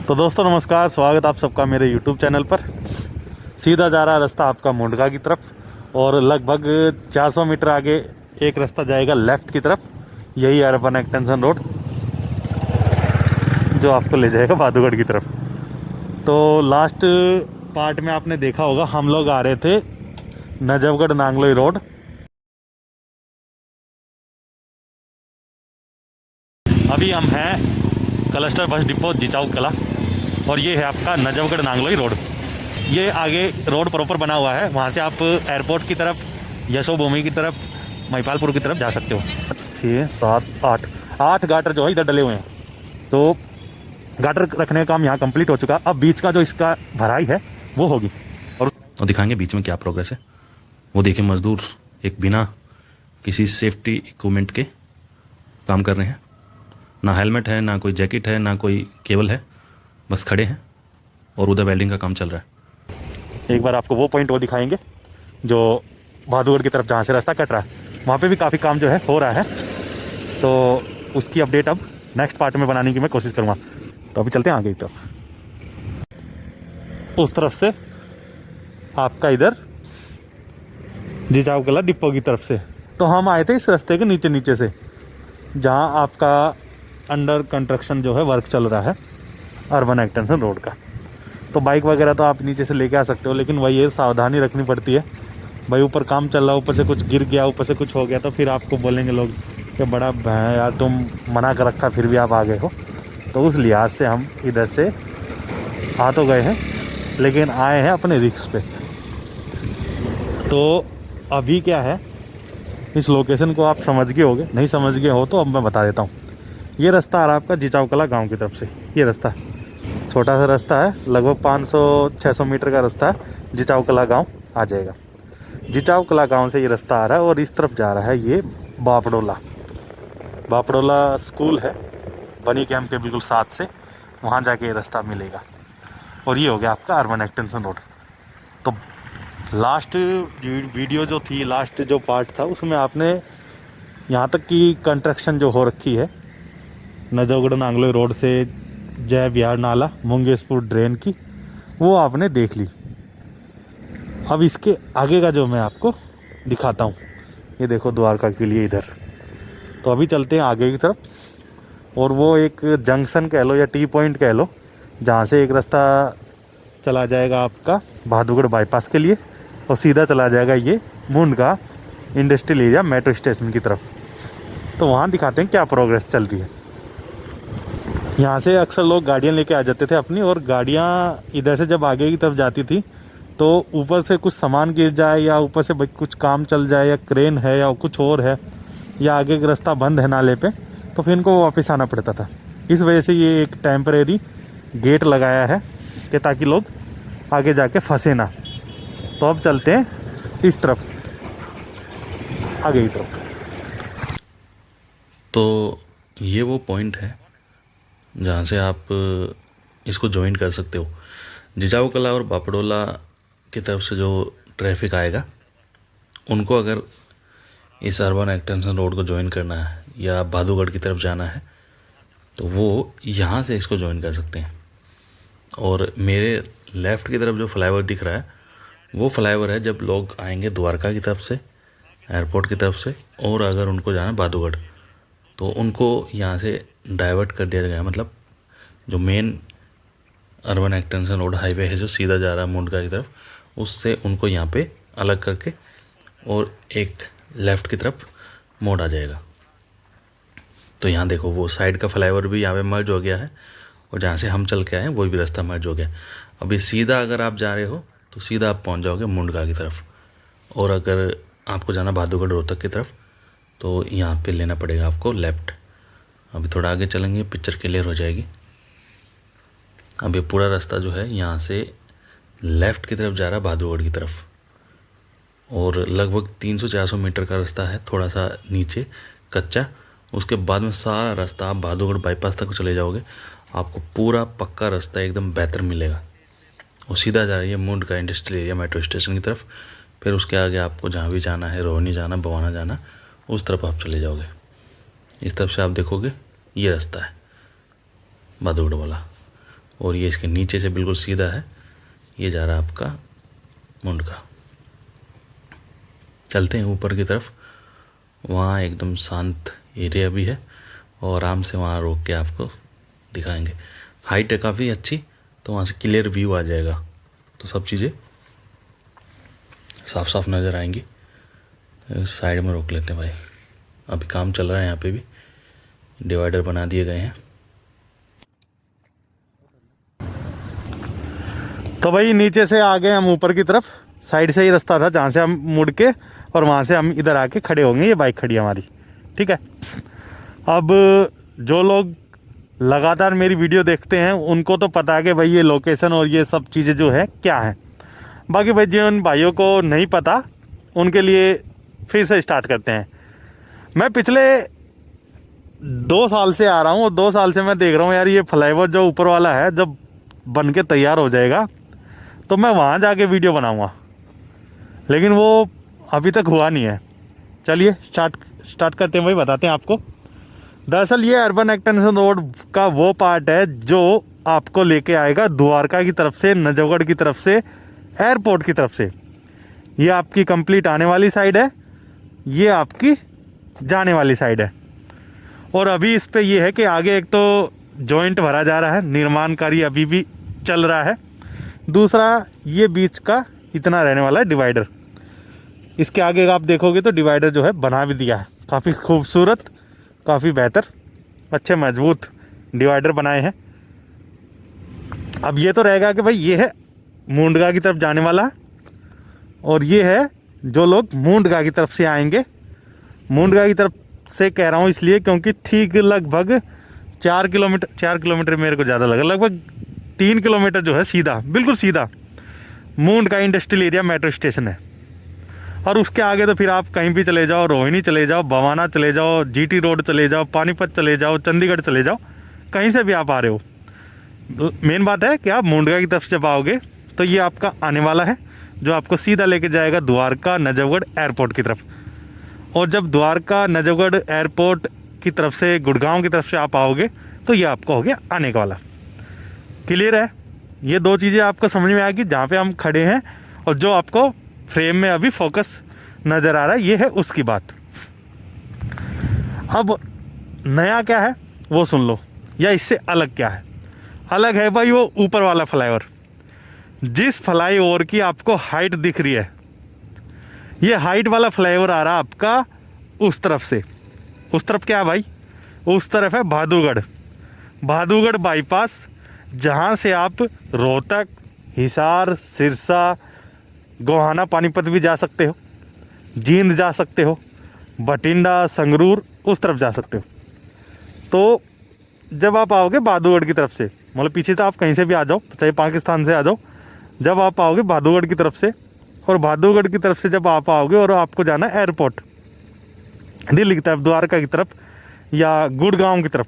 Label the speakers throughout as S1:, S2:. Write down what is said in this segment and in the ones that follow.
S1: तो दोस्तों नमस्कार, स्वागत आप सबका मेरे YouTube चैनल पर। सीधा जा रहा रास्ता आपका मुंडका की तरफ और लगभग 400 मीटर आगे एक रास्ता जाएगा लेफ़्ट की तरफ। यही अर्बन एक्सटेंशन रोड जो आपको ले जाएगा भादुगढ़ की तरफ। तो लास्ट पार्ट में आपने देखा होगा हम लोग आ रहे थे नजफगढ़ नांगलोई रोड। अभी हम हैं क्लस्टर बस डिपो जिचाऊ कला और ये है आपका नजफगढ़ नांगलोई रोड। ये आगे रोड प्रॉपर बना हुआ है, वहाँ से आप एयरपोर्ट की तरफ, यशोभूमि की तरफ, महिपालपुर की तरफ जा सकते हो। 6 7 8 गाटर जो है इधर डले हुए हैं। तो गाटर रखने का काम यहाँ कंप्लीट हो चुका। अब बीच का जो इसका भराई है वो होगी और
S2: दिखाएंगे बीच में क्या प्रोग्रेस है। वो देखिए मजदूर एक बिना किसी सेफ्टी इक्विपमेंट के काम कर रहे हैं। ना हेलमेट है, ना कोई जैकेट है, ना कोई केबल है, बस खड़े हैं और उधर वेल्डिंग का काम चल रहा है।
S1: एक बार आपको वो पॉइंट वो दिखाएंगे जो भादुगढ़ की तरफ जहाँ से रास्ता कट रहा है, वहाँ पे भी काफ़ी काम जो है हो रहा है। तो उसकी अपडेट अब नेक्स्ट पार्ट में बनाने की मैं कोशिश करूँगा। तो अभी चलते हैं आगे की तरफ। उस तरफ से आपका इधर जिजाऊ कला डिपो की तरफ से। तो हम आए थे इस रास्ते के नीचे नीचे से, जहाँ आपका अंडर कंस्ट्रक्शन जो है वर्क चल रहा है अर्बन एक्सटेंशन रोड का। तो बाइक वगैरह तो आप नीचे से लेके आ सकते हो, लेकिन वही है सावधानी रखनी पड़ती है भाई। ऊपर काम चल रहा है, ऊपर से कुछ गिर गया, ऊपर से कुछ हो गया तो फिर आपको बोलेंगे लोग कि बड़ा भैं यार तुम मना कर रखा फिर भी आप आ गए हो। तो उस लिहाज से हम इधर से आ तो गए हैं, लेकिन आए हैं अपने रिस्क पे। तो अभी क्या है, इस लोकेशन को आप समझ गए होगे, नहीं समझ गए हो तो अब मैं बता देता हूँ। ये रास्ता आ रहा है आपका जिचाऊ कला गाँव की तरफ से। ये रास्ता छोटा सा रास्ता है, लगभग 500-600 मीटर का रास्ता है। जिचाऊ कला गाँव आ जाएगा। जिचाऊ कला गाँव से ये रास्ता आ रहा है और इस तरफ जा रहा है ये बापडोला। बापडोला स्कूल है बनी कैंप के बिल्कुल साथ से, वहाँ जाके ये रास्ता मिलेगा। और ये हो गया आपका अर्बन एक्सटेंशन रोड। तो लास्ट वीडियो जो थी, लास्ट जो पार्ट था, उसमें आपने यहाँ तक की कंस्ट्रक्शन जो हो रखी है नजफगढ़ नांगलोई रोड से जय बिहार नाला मुंगेशपुर ड्रेन की, वो आपने देख ली। अब इसके आगे का जो मैं आपको दिखाता हूँ, ये देखो द्वारका के लिए इधर। तो अभी चलते हैं आगे की तरफ और वो एक जंक्शन कह लो या टी पॉइंट कह लो, जहाँ से एक रास्ता चला जाएगा आपका भादुगढ़ बाईपास के लिए और सीधा चला जाएगा ये Mundka industrial area metro station की तरफ। तो वहाँ दिखाते हैं क्या प्रोग्रेस चल रही है। यहाँ से अक्सर लोग गाड़ियाँ लेके आ जाते थे अपनी, और गाड़ियाँ इधर से जब आगे की तरफ जाती थी तो ऊपर से कुछ सामान गिर जाए या ऊपर से कुछ काम चल जाए या क्रेन है या कुछ और है या आगे का रास्ता बंद है नाले पे, तो फिर इनको वापस आना पड़ता था। इस वजह से ये एक टेम्परेरी गेट लगाया है कि ताकि लोग आगे जाके फंसे ना। तो अब चलते हैं इस तरफ, आगे की तरफ।
S2: तो ये वो पॉइंट है जहाँ से आप इसको ज्वाइन कर सकते हो। जिजाऊ कला और बापडोला की तरफ से जो ट्रैफिक आएगा, उनको अगर इस अर्बन एक्सटेंशन रोड को ज्वाइन करना है या भादुगढ़ की तरफ जाना है तो वो यहाँ से इसको ज्वाइन कर सकते हैं। और मेरे लेफ़्ट की तरफ जो फ्लाईओवर दिख रहा है, वो फ्लाईओवर है जब लोग आएंगे द्वारका की तरफ से, एयरपोर्ट की तरफ से, और अगर उनको जाना है भादुगढ़ तो उनको यहाँ से डाइवर्ट कर दिया गया। मतलब जो main urban extension road highway है जो सीधा जा रहा है मुंडका की तरफ, उससे उनको यहाँ पे अलग करके और एक लेफ़्ट की तरफ मोड़ आ जाएगा। तो यहाँ देखो वो साइड का फ्लाईओवर भी यहाँ पे मर्ज हो गया है और जहाँ से हम चल के आए वो भी रास्ता मर्ज हो गया। अभी सीधा अगर आप जा रहे हो तो सीधा आप पहुँच जाओगे मुंडका की तरफ, और अगर आपको जाना भादुगढ़ रोहतक की तरफ तो यहाँ पे लेना पड़ेगा आपको लेफ़्ट। अभी थोड़ा आगे चलेंगे, पिक्चर क्लियर हो जाएगी। अब ये पूरा रास्ता जो है यहाँ से लेफ़्ट की तरफ जा रहा है भादुगढ़ की तरफ, और लगभग 300-400 मीटर का रास्ता है, थोड़ा सा नीचे कच्चा। उसके बाद में सारा रास्ता आप भादुगढ़ बाईपास तक चले जाओगे, आपको पूरा पक्का रास्ता एकदम बेहतर मिलेगा। और सीधा जा रही है Mundka industrial area metro station की तरफ। फिर उसके आगे आपको जहाँ भी जाना है, रोहिणी जाना, बवाना जाना, उस तरफ आप चले जाओगे। इस तरफ से आप देखोगे ये रास्ता है भादुगढ़ वाला। और ये इसके नीचे से बिल्कुल सीधा है, ये जा रहा है आपका मुंडका। चलते हैं ऊपर की तरफ, वहाँ एकदम शांत एरिया भी है और आराम से वहाँ रोक के आपको दिखाएंगे। हाइट है काफ़ी अच्छी, तो वहाँ से क्लियर व्यू आ जाएगा, तो सब चीज़ें साफ साफ नज़र आएंगी। साइड में रोक लेते हैं भाई, अभी काम चल रहा है, यहाँ पे भी डिवाइडर बना दिए गए हैं।
S1: तो भाई नीचे से आ गए हम ऊपर की तरफ, साइड से ही रास्ता था जहाँ से हम मुड़ के और वहाँ से हम इधर आके खड़े होंगे। ये बाइक खड़ी है हमारी, ठीक है। अब जो लोग लगातार मेरी वीडियो देखते हैं उनको तो पता है कि भाई ये लोकेशन और ये सब चीज़ें जो है क्या है। बाकी भाई जिन भाइयों को नहीं पता उनके लिए फिर से स्टार्ट करते हैं। मैं पिछले 2 साल से आ रहा हूँ और 2 साल से मैं देख रहा हूँ यार, ये फ्लाईओवर जो ऊपर वाला है जब बन के तैयार हो जाएगा तो मैं वहाँ जाके वीडियो बनाऊँगा, लेकिन वो अभी तक हुआ नहीं है। चलिए स्टार्ट करते हैं भाई, बताते हैं आपको। दरअसल ये अर्बन एक्सटेंशन रोड का वो पार्ट है जो आपको लेके आएगा द्वारका की तरफ से, नजफगढ़ की तरफ से, एयरपोर्ट की तरफ से। ये आपकी कंप्लीट आने वाली साइड है, ये आपकी जाने वाली साइड है। और अभी इस पे ये है कि आगे एक तो जॉइंट भरा जा रहा है, निर्माण कार्य अभी भी चल रहा है। दूसरा ये बीच का इतना रहने वाला है डिवाइडर। इसके आगे आप देखोगे तो डिवाइडर जो है बना भी दिया है, काफ़ी खूबसूरत, काफ़ी बेहतर, अच्छे मजबूत डिवाइडर बनाए हैं। अब ये तो रहेगा कि भाई ये है मुंडका की तरफ जाने वाला, और ये है जो लोग मुंडका की तरफ से आएंगे। मुंडका की तरफ से कह रहा हूँ इसलिए क्योंकि ठीक लगभग 4 किलोमीटर मेरे को ज़्यादा लगा, लगभग 3 किलोमीटर जो है सीधा, बिल्कुल सीधा Mundka industrial area metro station है। और उसके आगे तो फिर आप कहीं भी चले जाओ, रोहिणी चले जाओ, बवाना चले जाओ, जीटी रोड चले जाओ, पानीपत चले जाओ, चंडीगढ़ चले जाओ, कहीं से भी आप आ रहे हो। मेन बात है कि आप मुंडका की तरफ जब आओगे तो ये आपका आने वाला है जो आपको सीधा लेके जाएगा द्वारका नजफगढ़ एयरपोर्ट की तरफ। और जब द्वारका नजफगढ़ एयरपोर्ट की तरफ से गुड़गांव की तरफ से आप आओगे तो ये आपको हो गया आने का वाला। क्लियर है? ये 2 चीज़ें आपको समझ में आएगी जहाँ पे हम खड़े हैं, और जो आपको फ्रेम में अभी फोकस नज़र आ रहा है ये है उसकी बात। अब नया क्या है वो सुन लो, या इससे अलग क्या है। अलग है भाई वो ऊपर वाला फ्लाईओवर। जिस फ्लाईओवर की आपको हाइट दिख रही है, ये हाइट वाला फ्लाईओवर आ रहा है आपका उस तरफ से। उस तरफ क्या है भाई? उस तरफ है भादुगढ़ बाईपास, जहाँ से आप रोहतक, हिसार, सिरसा, गोहाना, पानीपत भी जा सकते हो, जींद जा सकते हो, बठिंडा, संगरूर, उस तरफ जा सकते हो। तो जब आप आओगे भादुगढ़ की तरफ से, मतलब पीछे तो आप कहीं से भी आ जाओ, चाहे पाकिस्तान से आ जाओ, जब आप आओगे भादुगढ़ की तरफ से, और भादुगढ़ की तरफ से जब आप आओगे और आपको जाना है एयरपोर्ट दिल्ली की तरफ, द्वारका की तरफ या गुड़गांव की तरफ,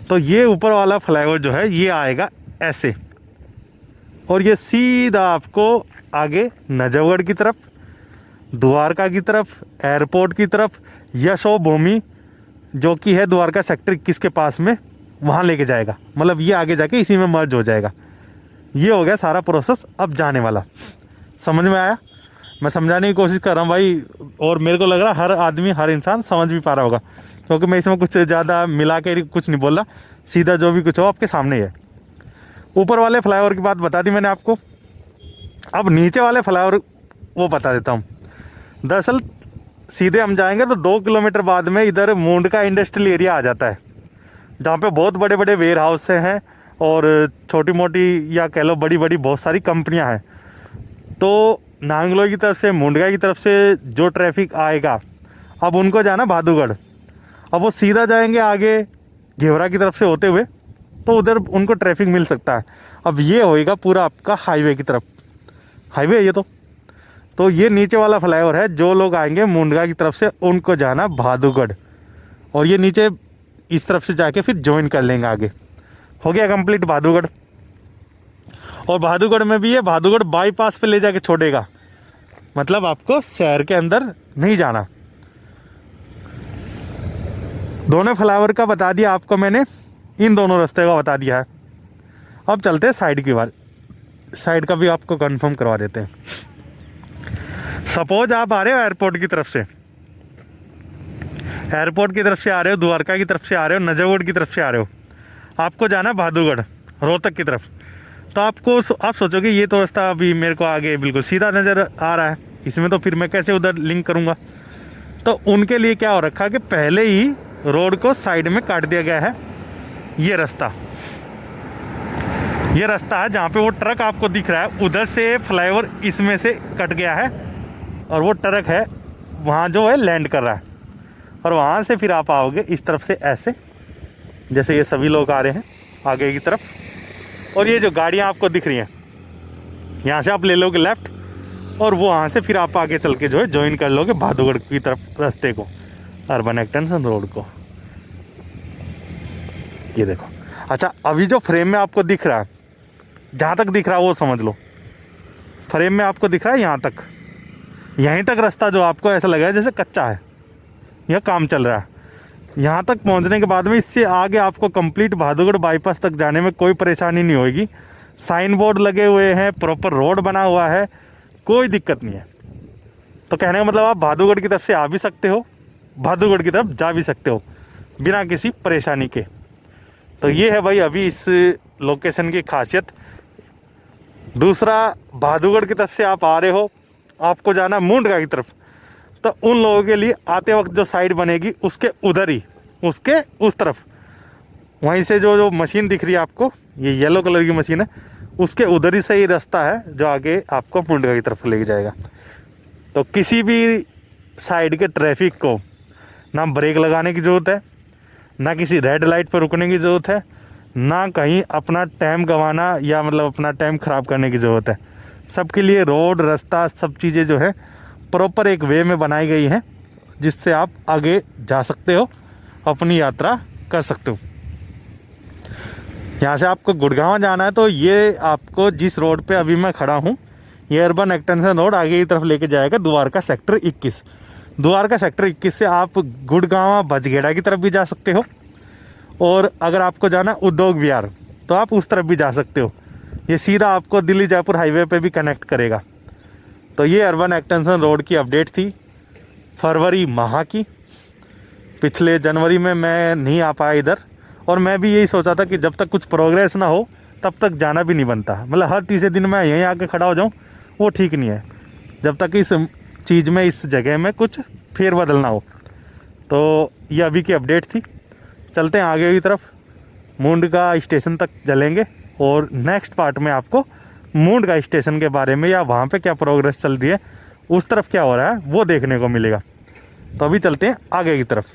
S1: तो ये ऊपर वाला फ्लाईओवर जो है ये आएगा ऐसे, और ये सीधा आपको आगे नजफगढ़ की तरफ, द्वारका की तरफ, एयरपोर्ट की तरफ, यशोभूमि जो कि है द्वारका सेक्टर 21 के पास में, वहाँ लेके जाएगा। मतलब ये आगे जाके इसी में मर्ज हो जाएगा। ये हो गया सारा प्रोसेस अब जाने वाला। समझ में आया? मैं समझाने की कोशिश कर रहा हूँ भाई, और मेरे को लग रहा है हर आदमी, हर इंसान समझ भी पा रहा होगा, क्योंकि मैं इसमें कुछ ज़्यादा मिला के कुछ नहीं बोल रहा, सीधा जो भी कुछ हो आपके सामने ही है। ऊपर वाले फ्लाईओवर की बात बता दी मैंने आपको। अब नीचे वाले फ्लाईओवर वो बता देता हूँ। दरअसल सीधे हम जाएंगे तो 2 किलोमीटर बाद में इधर मुंडका इंडस्ट्रियल एरिया आ जाता है, जहाँ पे बहुत बड़े बड़े वेयर हाउस हैं और छोटी मोटी या कह लो बड़ी बड़ी बहुत सारी कंपनियाँ हैं। तो नांगलोई की तरफ से, मुंडका की तरफ से जो ट्रैफिक आएगा, अब उनको जाना भादुगढ़, अब वो सीधा जाएंगे आगे घेवरा की तरफ से होते हुए, तो उधर उनको ट्रैफिक मिल सकता है। अब ये होएगा पूरा आपका हाईवे की तरफ, हाईवे है ये तो ये नीचे वाला फ्लाईओवर है, जो लोग आएंगे मुंडका की तरफ से उनको जाना भादुगढ़, और ये नीचे इस तरफ से जाके फिर ज्वाइन कर लेंगे आगे। हो गया कंप्लीट भादुगढ़। और भादुगढ़ में भी ये भादुगढ़ बाईपास पे ले जाके छोड़ेगा, मतलब आपको शहर के अंदर नहीं जाना। दोनों फ्लाईओवर का बता दिया आपको मैंने, इन दोनों रास्ते का बता दिया है। अब चलते हैं साइड की बार, साइड का भी आपको कंफर्म करवा देते हैं। सपोज आप आ रहे हो एयरपोर्ट की तरफ से, एयरपोर्ट की तरफ से आ रहे हो, द्वारका की तरफ से आ रहे हो, नजफगढ़ की तरफ से आ रहे हो, आपको जाना है भादुगढ़ रोहतक की तरफ। तो आप सोचोगे ये तो रास्ता अभी मेरे को आगे बिल्कुल सीधा नज़र आ रहा है, इसमें तो फिर मैं कैसे उधर लिंक करूँगा। तो उनके लिए क्या हो रखा है कि पहले ही रोड को साइड में काट दिया गया है। ये रास्ता है जहाँ पे वो ट्रक आपको दिख रहा है, उधर से फ्लाईओवर इसमें से कट गया है और वो ट्रक है वहाँ जो है लैंड कर रहा है। और वहाँ से फिर आप आओगे इस तरफ से ऐसे, जैसे ये सभी लोग आ रहे हैं आगे की तरफ, और ये जो गाड़ियाँ आपको दिख रही हैं यहाँ से आप ले लोगे लेफ़्ट, और वो वहाँ से फिर आप आगे चल के जो है ज्वाइन कर लोगे भादुगढ़ की तरफ रास्ते को, अर्बन एक्सटेंशन रोड को। ये देखो, अच्छा अभी जो फ्रेम में आपको दिख रहा है, जहाँ तक दिख रहा है वो समझ लो, फ्रेम में आपको दिख रहा है यहाँ तक, यहीं तक रास्ता जो आपको ऐसा लगा है जैसे कच्चा है या काम चल रहा है। यहाँ तक पहुँचने के बाद में इससे आगे आपको कंप्लीट भादुगढ़ बाईपास तक जाने में कोई परेशानी नहीं होगी। साइन बोर्ड लगे हुए हैं, प्रॉपर रोड बना हुआ है, कोई दिक्कत नहीं है। तो कहने का मतलब आप भादुगढ़ की तरफ से आ भी सकते हो, भादुगढ़ की तरफ जा भी सकते हो बिना किसी परेशानी के। तो ये है भाई अभी इस लोकेशन की खासियत। दूसरा, भादुगढ़ की तरफ से आप आ रहे हो, आपको जाना मुंडका की तरफ, तो उन लोगों के लिए आते वक्त जो साइड बनेगी उसके उधर ही, उसके उस तरफ, वहीं से जो मशीन दिख रही है आपको, ये येलो कलर की मशीन है, उसके उधर ही सही रास्ता है जो आगे आपको मुंडका की तरफ ले जाएगा। तो किसी भी साइड के ट्रैफिक को ना ब्रेक लगाने की ज़रूरत है, ना किसी रेड लाइट पर रुकने की ज़रूरत है, ना कहीं अपना टाइम गंवाना या मतलब अपना टाइम ख़राब करने की ज़रूरत है। सबके लिए रोड, रास्ता, सब चीज़ें जो है प्रॉपर एक वे में बनाई गई हैं, जिससे आप आगे जा सकते हो, अपनी यात्रा कर सकते हो। यहाँ से आपको गुड़गांव जाना है तो ये आपको जिस रोड पे अभी मैं खड़ा हूँ, ये अर्बन एक्सटेंशन रोड आगे की तरफ लेके जाएगा द्वारका सेक्टर 21। द्वारका सेक्टर 21 से आप गुड़गांव बजगेड़ा की तरफ भी जा सकते हो, और अगर आपको जाना उद्योग विहार तो आप उस तरफ भी जा सकते हो। ये सीधा आपको दिल्ली जयपुर हाईवे पे भी कनेक्ट करेगा। तो ये अर्बन एक्सटेंशन रोड की अपडेट थी फरवरी माह की। पिछले जनवरी में मैं नहीं आ पाया इधर, और मैं भी यही सोचा था कि जब तक कुछ प्रोग्रेस ना हो तब तक जाना भी नहीं बनता। मतलब हर तीसरे दिन मैं यहीं आके खड़ा हो जाऊँ वो ठीक नहीं है, जब तक इस चीज़ में, इस जगह में कुछ फेरबदल ना हो। तो ये अभी की अपडेट थी। चलते हैं आगे की तरफ, मुंडका स्टेशन तक चलेंगे और नेक्स्ट पार्ट में आपको मुंडका स्टेशन के बारे में या वहाँ पे क्या प्रोग्रेस चल रही है, उस तरफ क्या हो रहा है वो देखने को मिलेगा। तो अभी चलते हैं आगे की तरफ।